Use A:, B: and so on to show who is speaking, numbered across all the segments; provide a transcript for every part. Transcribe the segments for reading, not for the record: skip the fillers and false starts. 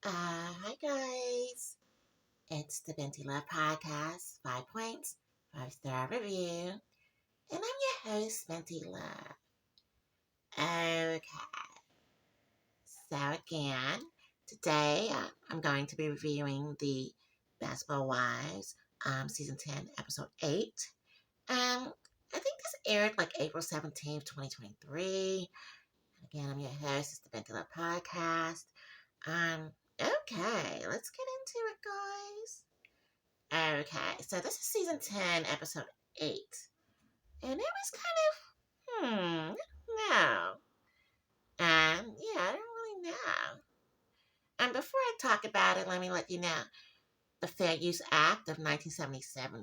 A: Hi guys. It's the Binti Love Podcast, 5 points, 5-star review. And I'm your host, Binti Love. Okay, so again, today I'm going to be reviewing the Basketball Wives, Season 10, Episode 8. I think this aired like April 17th, 2023. And again, I'm your host, it's the Binti Love Podcast. Okay, let's get into it, guys. Okay, so this is season 10, episode 8. And it was kind of, no. Yeah, I don't really know. And before I talk about it, let me let you know the Fair Use Act of 1976,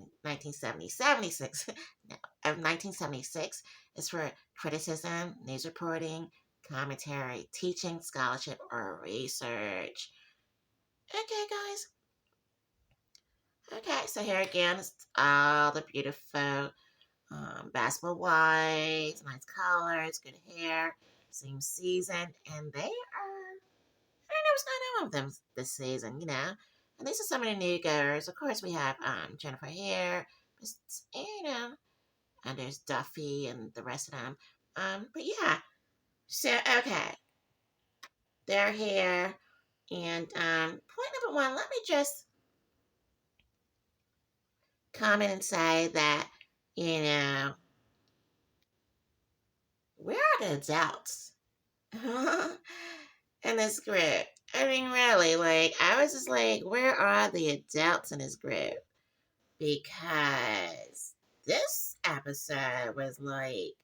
A: no, of 1976 is for criticism, news reporting, commentary, teaching, scholarship, or research. Okay, guys. Okay, so here again is all the beautiful basketball wives, nice colors, good hair, same season, and they are, I don't know what's going on with them this season. And these are some of the new girls. Of course, we have Jennifer here, you know, and there's Duffy and the rest of them. But yeah, so okay, they're here, and point number one, let me just comment and say that, you know, where are the adults in this group? I mean, really, like, I was just like, where are the adults in this group? Because this episode was like,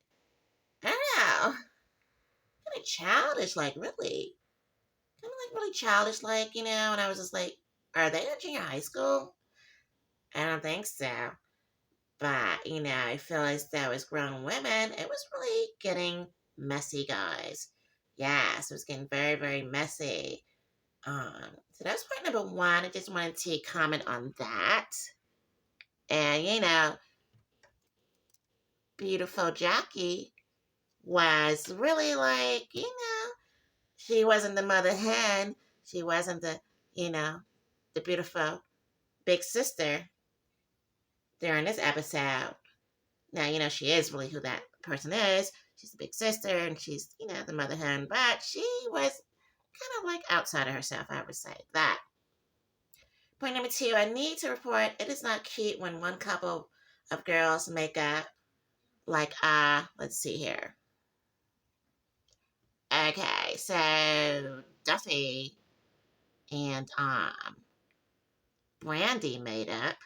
A: I don't know, kind of childish, like, really. Kind of like really childish, like, and I was just like, are they in junior high school? I don't think so. But, I feel as though as grown women, it was really getting messy, guys. Yes, it was getting very, very messy. So that's point number one. I just wanted to comment on that. And, beautiful Jackie was really like, she wasn't the mother hen. She wasn't the beautiful big sister during this episode. Now, she is really who that person is. She's the big sister and she's, the mother hen, but she was kind of like outside of herself, I would say that. Point number two, I need to report it is not cute when one couple of girls make up like, let's see here. Okay, so Duffy and Brandy made up,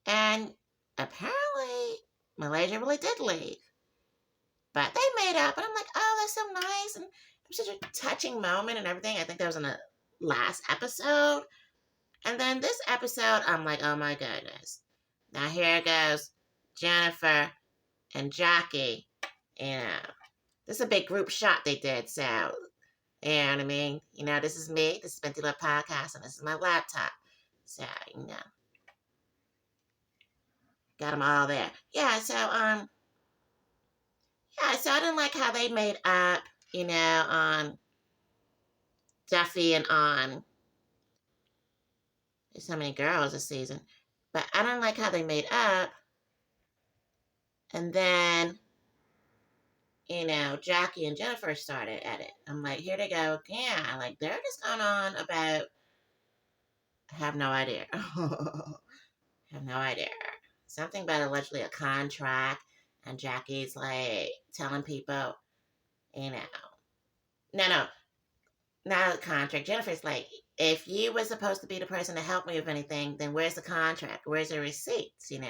A: and apparently Malaysia really did leave. But they made up, and I'm like, oh, that's so nice, and it was such a touching moment and everything. I think that was in the last episode. And then this episode, I'm like, oh my goodness. Now here goes Jennifer and Jackie. This is a big group shot they did, so, you know what I mean? This is me, this is Binti Love Podcast, and this is my laptop. So, got them all there. So I didn't like how they made up, on Duffy and on, there's so many girls this season, but I didn't like how they made up, and then, Jackie and Jennifer started at it. I'm like, here they go again. Like, they're just going on about, I have no idea. Have no idea. Something about allegedly a contract, and Jackie's like telling people, no, not a contract. Jennifer's like, if you were supposed to be the person to help me with anything, then where's the contract? Where's the receipts, And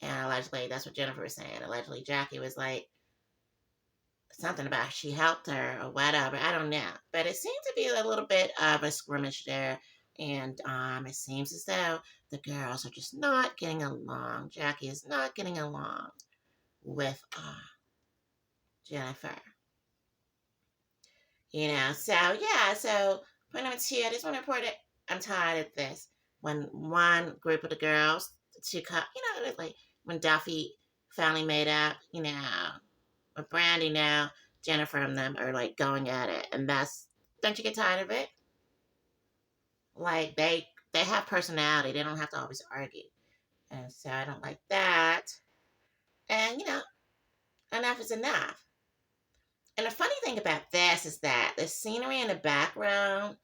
A: allegedly, that's what Jennifer was saying. Allegedly, Jackie was like, something about she helped her or whatever. I don't know. But it seemed to be a little bit of a scrimmage there. And it seems as though the girls are just not getting along. Jackie is not getting along with Jennifer. So point number two, I just want to report it. I'm tired of this. When one group of the girls, it was like when Duffy finally made up, with Brandy now, Jennifer and them are like going at it. And don't you get tired of it? Like they have personality. They don't have to always argue. And so I don't like that. And enough is enough. And the funny thing about this is that the scenery in the background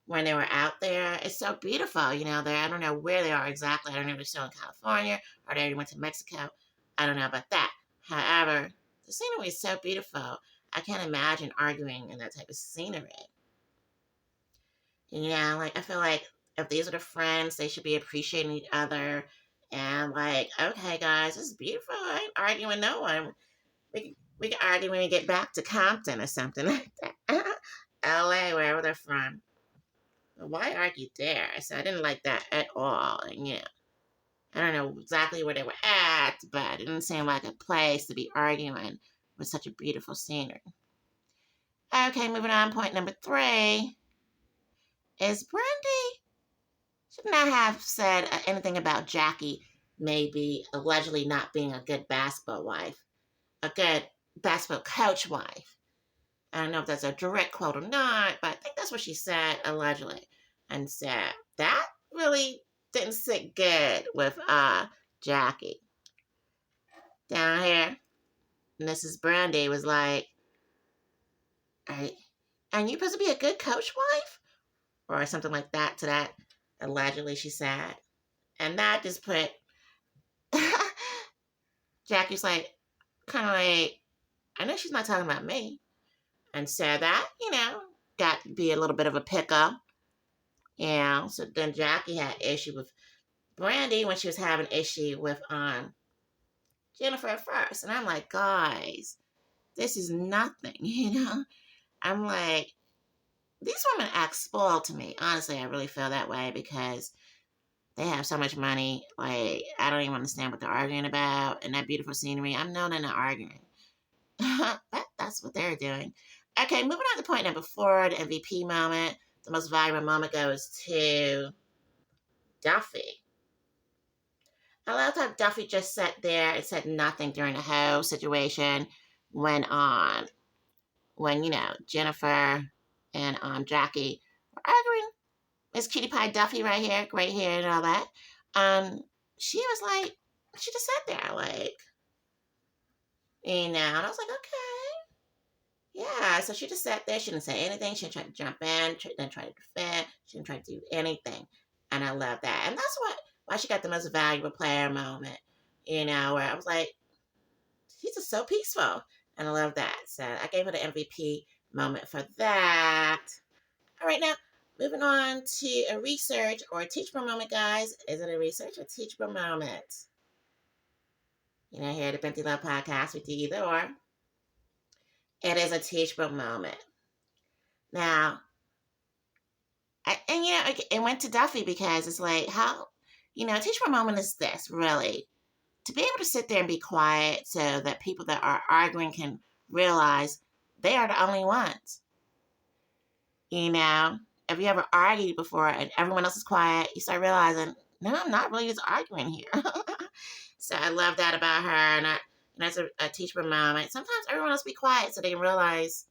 A: when they were out there is so beautiful. I don't know where they are exactly. I don't know if they're still in California or they already went to Mexico. I don't know about that. However, the scenery is so beautiful. I can't imagine arguing in that type of scenery. Like I feel like if these are the friends, they should be appreciating each other. And like, okay, guys, this is beautiful. I ain't arguing with no one. We can argue when we get back to Compton or something like that. LA, wherever they're from. Why argue there? So I didn't like that at all. And I don't know exactly where they were at, but it didn't seem like a place to be arguing with such a beautiful scenery. Okay, moving on. Point number 3 is Brandy should not have said anything about Jackie maybe allegedly not being a good basketball wife, a good basketball coach wife. I don't know if that's a direct quote or not, but I think that's what she said allegedly. And so that really didn't sit good with Jackie. Down here, Mrs. Brandy was like, and you supposed to be a good coach wife? Or something like that to that, allegedly she said. And that just put Jackie's like, kind of like, I know she's not talking about me. And so that, got to be a little bit of a pickle. So then Jackie had issue with Brandy when she was having issue with Jennifer at first. And I'm like, guys, this is nothing. I'm like, these women act spoiled to me. Honestly, I really feel that way because they have so much money. Like, I don't even understand what they're arguing about. And that beautiful scenery, I'm known in the arguing. But that's what they're doing. Okay, moving on to point number 4, the MVP moment. The most viral moment goes to Duffy. I love how Duffy just sat there and said nothing during the whole situation when Jennifer and Jackie were arguing. Miss Cutie Pie Duffy right here, great hair and all that. She was like, she just sat there like, and I was like, okay. Yeah, so she just sat there. She didn't say anything. She didn't try to jump in. Didn't try to defend. She didn't try to do anything. And I love that. And that's why she got the most valuable player moment. Where I was like, she's just so peaceful. And I love that. So I gave her the MVP moment for that. All right, now moving on to a research or a teachable moment, guys. Is it a research or teachable moment? Here at the Binti Love Podcast, we do either or. It is a teachable moment. Now, it went to Duffy because it's like, how, a teachable moment is this, really. To be able to sit there and be quiet so that people that are arguing can realize they are the only ones. If you ever argued before and everyone else is quiet, you start realizing, no, I'm not really just arguing here. So I love that about her. And that's a teachable moment. Sometimes everyone else be quiet so they can realize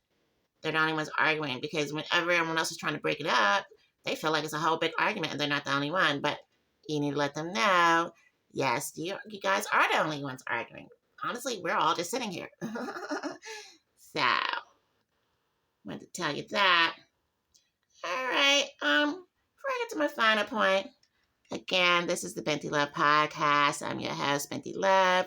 A: they're not the only ones arguing. Because when everyone else is trying to break it up, they feel like it's a whole big argument and they're not the only one. But you need to let them know, yes, you guys are the only ones arguing. Honestly, we're all just sitting here. So, I wanted to tell you that. All right. Before I get to my final point, again, this is the Binti Love Podcast. I'm your host, Binti Love.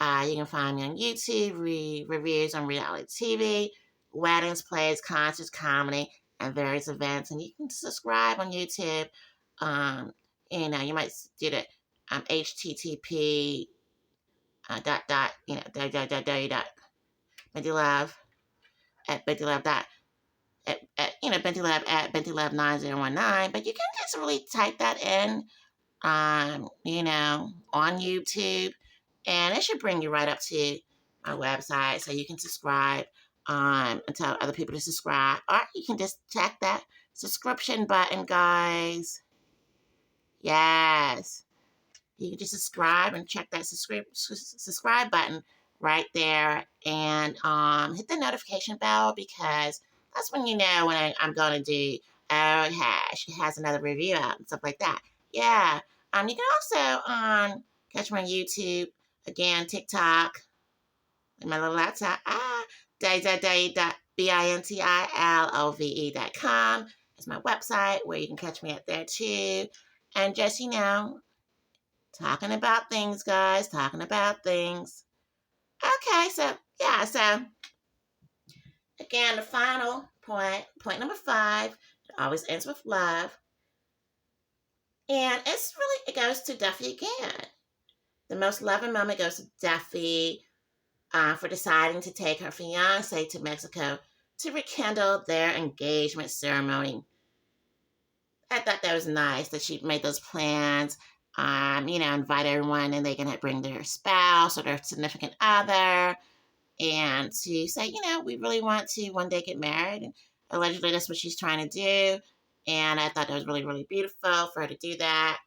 A: You can find me on YouTube, reviews on reality TV, weddings, plays, concerts, comedy, and various events. And you can subscribe on YouTube. You might do the HTTP www.bintylove at bintylove bintylove at bintylove 9019. But you can just really type that in on YouTube, and it should bring you right up to my website so you can subscribe and tell other people to subscribe, or you can just check that subscription button, guys. Yes, you can just subscribe and check that subscribe button right there, and hit the notification bell, because that's when when I'm going to do Okay, she has another review out and stuff like that. Yeah. You can also catch me on YouTube, again, TikTok, and my little laptop. www.bintilove.com is my website where you can catch me at there too. And just, talking about things, guys, talking about things. Okay, so yeah, so again, the final point number 5, it always ends with love. And it goes to Duffy again. The most loving moment goes to Duffy for deciding to take her fiance to Mexico to rekindle their engagement ceremony. I thought that was nice that she made those plans. Invite everyone and they can bring their spouse or their significant other and to say, we really want to one day get married. And allegedly, that's what she's trying to do. And I thought that was really, really beautiful for her to do that.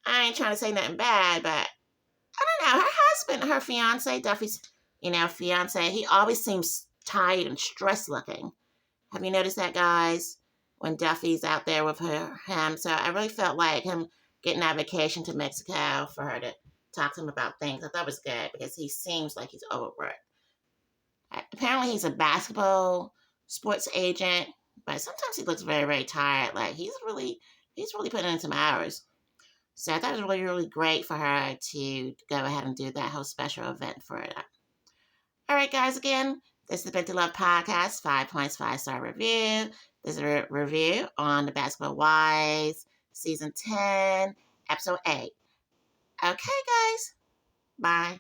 A: I ain't trying to say nothing bad, but I don't know. Her husband, her fiance, Duffy's, fiance, he always seems tired and stressed looking. Have you noticed that, guys? When Duffy's out there with him. So I really felt like him getting that vacation to Mexico for her to talk to him about things. I thought was good because he seems like he's overworked. Apparently, he's a basketball sports agent, but sometimes he looks very, very tired. Like he's really putting in some hours. So I thought it was really, really great for her to go ahead and do that whole special event for her. All right, guys, again, this is the Binti Love Podcast, 5 points, 5-star review. This is a review on the Basketball Wives, Season 10, Episode 8. Okay, guys, bye.